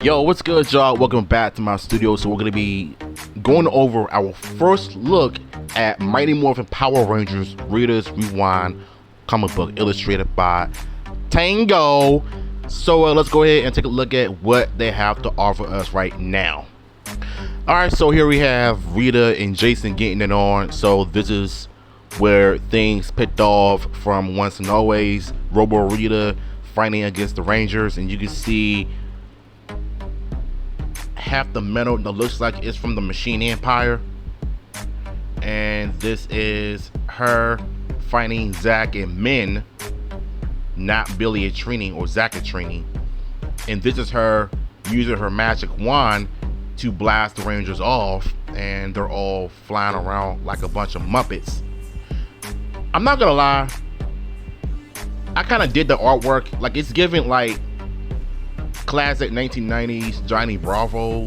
Yo, what's good, y'all? Welcome back to my studio. So we're gonna be going over our first look at Mighty Morphin Power Rangers Rita's Rewind comic book illustrated by Tango. So let's go ahead and take a look at what they have to offer us right now. Alright, so here we have Rita and Jason getting it on. So this is where things picked off from Once and Always. Robo Rita fighting against the Rangers, and you can see half the metal that looks like it's from the Machine Empire, and this is her fighting Zack and Min, not Billy and Trini or Zack and Trini, and this is her using her magic wand to blast the Rangers off, and they're all flying around like a bunch of Muppets. I'm not gonna lie, I kind of did the artwork, like it's giving like classic 1990s Johnny Bravo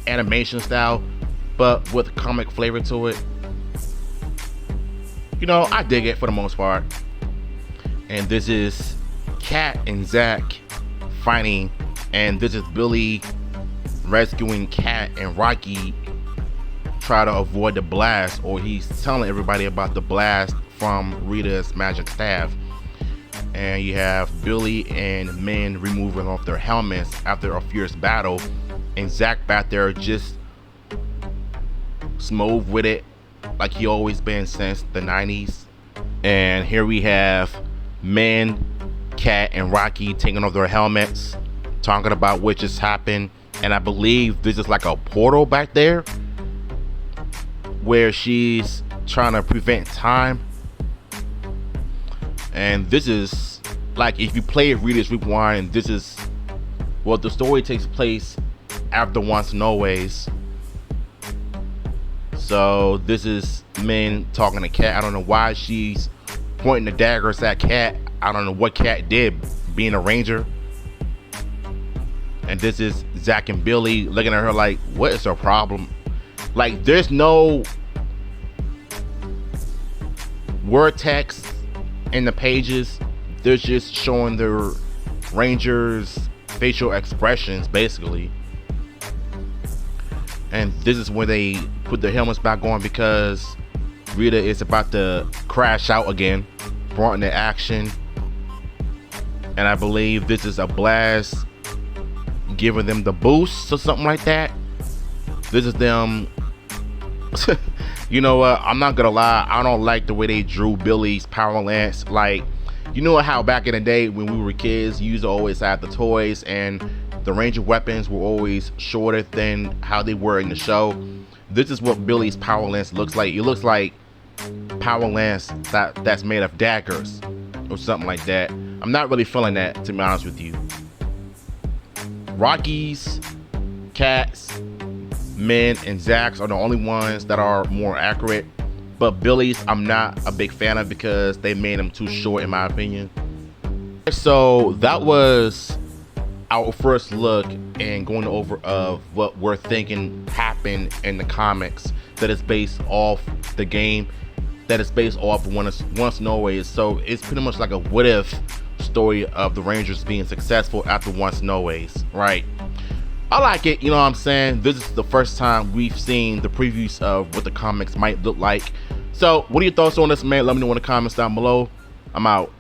animation style, but with comic flavor to it. You know, I dig it for the most part. And this is Kat and Zack fighting, and this is Billy rescuing Kat, and Rocky try to avoid the blast, or he's telling everybody about the blast from Rita's magic staff. And you have Billy and Min removing off their helmets after a fierce battle, and Zack back there just smooth with it like he always been since the 90s. And here we have Min, Kat, and Rocky taking off their helmets, talking about what just happened. And I believe this is like a portal back there where she's trying to prevent time. And this is like, if you play Rita's Rewind, this is, well, the story takes place after Once and Always. So this is Min talking to Kat. I don't know why she's pointing the daggers at Kat. I don't know what Kat did being a ranger. And this is Zack and Billy looking at her like, what is her problem? Like, there's no word text in the pages. They're just showing their Rangers facial expressions basically. And this is where they put their helmets back on because Rita is about to crash out again, brought into action. And I believe this is a blast giving them the boost or something like that. This is them. You know what, I'm not gonna lie, I don't like the way they drew Billy's power lance. Like, you know how back in the day when we were kids, you used to always have the toys and the Ranger weapons were always shorter than how they were in the show. This is what Billy's power lance looks like. It looks like power lance that's made of daggers or something like that. I'm not really feeling that, to be honest with you. Rocky's, Kat's, Min, and Zack's are the only ones that are more accurate, but Billy's I'm not a big fan of because they made him too short in my opinion. So that was our first look and going over of what we're thinking happened in the comics that is based off the game, that is based off Once and Always. So it's pretty much like a what if story of the Rangers being successful after Once and Always, right? I like it, you know what I'm saying? This is the first time we've seen the previews of what the comics might look like. So what are your thoughts on this, man? Let me know in the comments down below. I'm out.